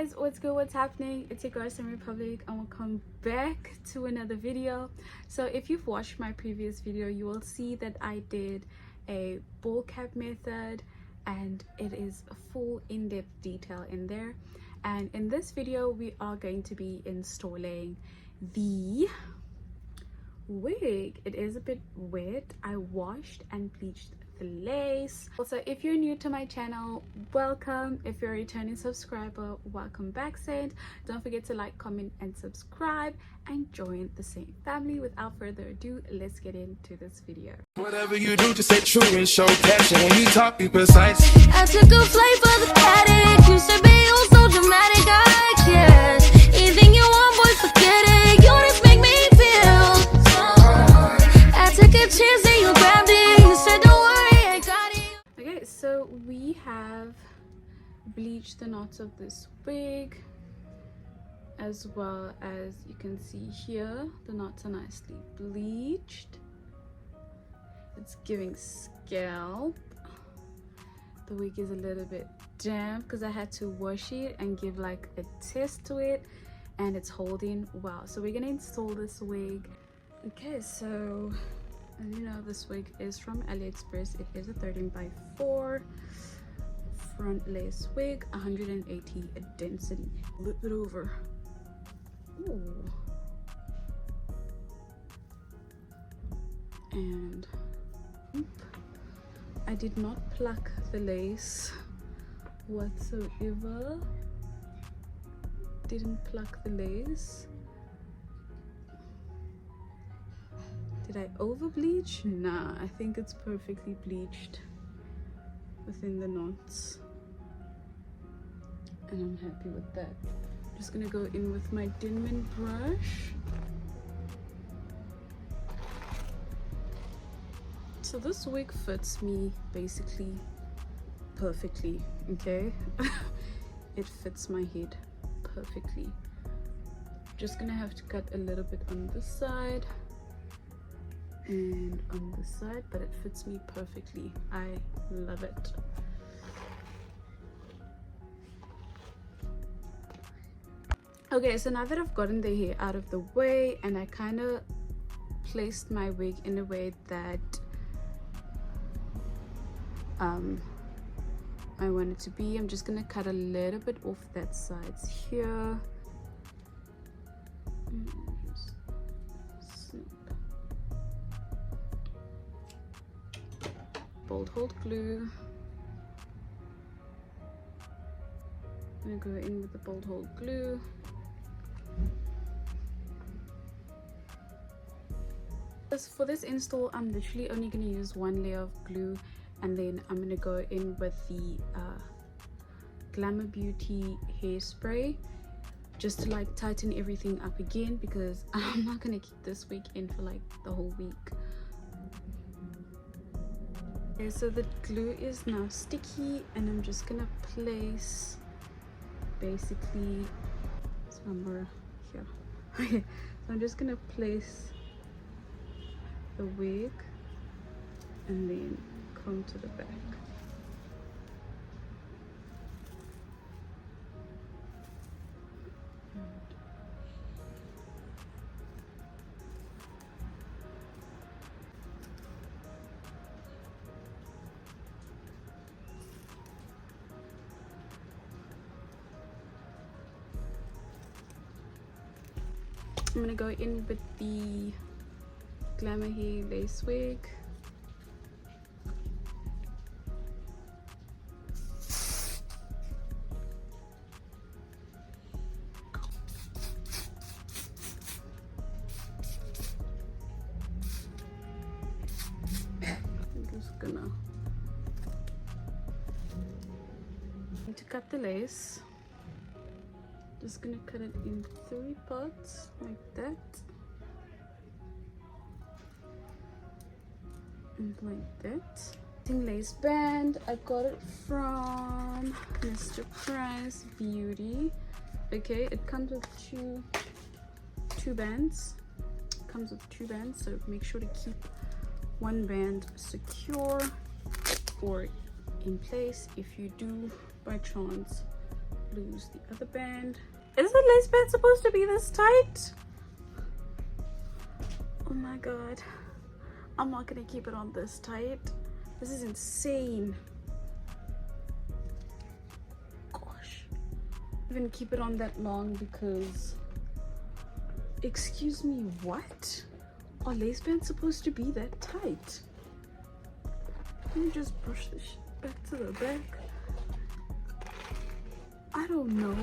guys, what's good, what's happening? It's your girl Republic and welcome back to another video. So if you've watched my previous video, you will see that I did a bowl cap method and it is a full in-depth detail in there. And in this video we are going to be installing the wig. It is a bit wet. I washed and bleached the lace. Also, if you're new to my channel, welcome. If you're a returning subscriber, welcome back, Saint. Don't forget to like, comment and subscribe and join the Saint family. Without further ado, let's get into this video. Whatever you do, just stay true and show passion. When you talk, be precise. I took a flight for the paddock. You said be oh so dramatic. I can't. Anything you want, boy, forget it. You just make me feel so. I took a chance and you grabbed it. You said don't worry, I got it. Okay, so we have bleached the knots of this wig, as well as you can see here the knots are nicely bleached. It's giving scalp. The wig is a little bit damp because I had to wash it and give like a test to it, and it's holding well. So we're gonna install this wig. Okay, so as you know, this wig is from AliExpress. It is a 13x4 front lace wig, 180 density. Flip it over. Ooh. And I did not pluck the lace whatsoever. Didn't pluck the lace. Did I over bleach? Nah, I think it's perfectly bleached within the knots, and I'm happy with that. I'm just gonna go in with my Denman brush. So this wig fits me basically perfectly, okay? It fits my head perfectly. Just gonna have to cut a little bit on this side and on this side, but it fits me perfectly. I love it. Okay, so now that I've gotten the hair out of the way and I kind of placed my wig in a way that I want it to be, I'm just gonna cut a little bit off that sides here. Bolt hold glue. I'm gonna go in with the bolt hold glue. For this install, I'm literally only going to use one layer of glue, and then I'm going to go in with the Glamour Beauty hairspray just to like tighten everything up again, because I'm not going to keep this wig in for like the whole week. Okay, so the glue is now sticky, and I'm just going to place basically somewhere here. Okay, so I'm just going to place the wig and then come to the back. I'm gonna go in with the Glamour Hair lace wig. I'm just gonna to cut the lace. Just gonna cut it in 3 parts like that. And like that. Lace band, I got it from Mr. Price Beauty. Okay, it comes with two bands. It comes with 2 bands, so make sure to keep one band secure or in place if you do by chance lose the other band. Is the lace band supposed to be this tight? Oh my god, I'm not gonna keep it on this tight. This is insane. Gosh, even keep it on that long because, excuse me, what? Are lace bands supposed to be that tight? Let me just brush this shit back to the back. I don't know.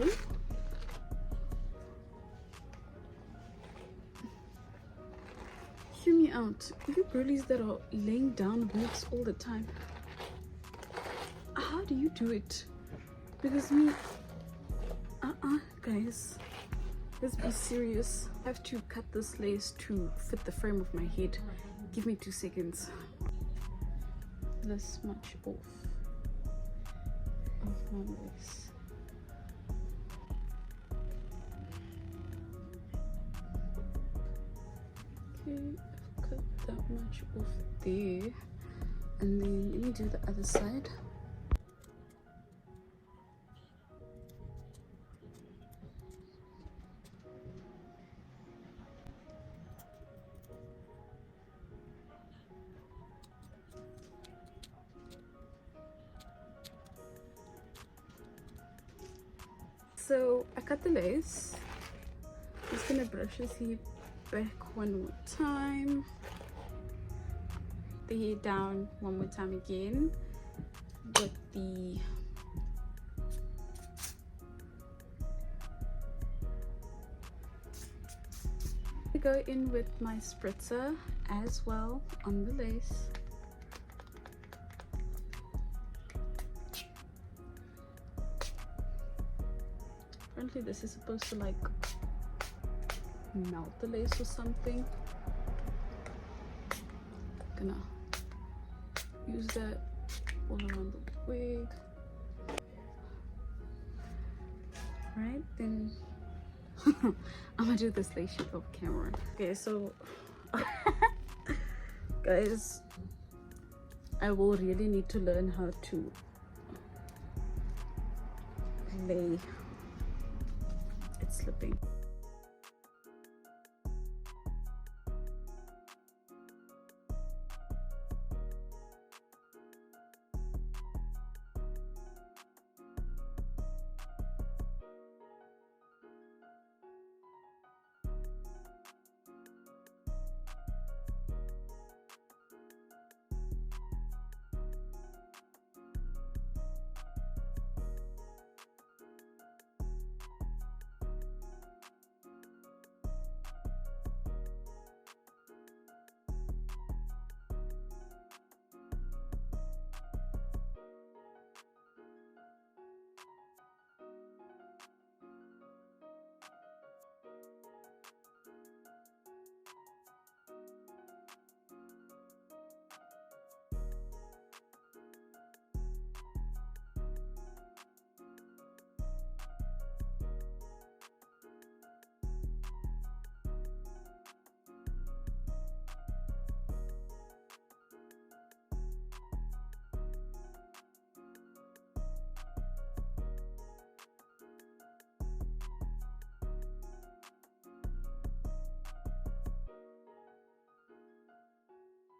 Hear me out. You girlies that are laying down wigs all the time, how do you do it? Because me, guys, let's be serious. I have to cut this lace to fit the frame of my head. Give me 2 seconds. This much off of my lace. Okay, I've cut that much off there, and then let me do the other side. So I cut the lace. I'm just gonna brush this hair back one more time, the hair down one more time again with the I go in with my spritzer as well on the lace. Apparently this is supposed to like melt the lace or something. Gonna use that all around the wig. Right, then I'm gonna do this lace shape off camera. Okay, so guys, I will really need to learn how to lay. It's slipping.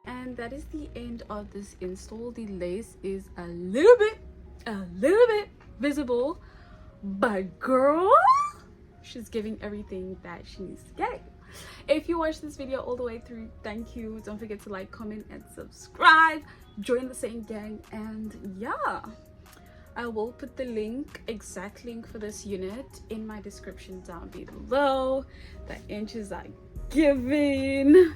And that is the end of this install. The lace is a little bit visible, but girl, she's giving everything that she needs to get. If you watched this video all the way through, thank you. Don't forget to like, comment, and subscribe. Join the same gang, and yeah, I will put the exact link for this unit in my description down below. The inches are given.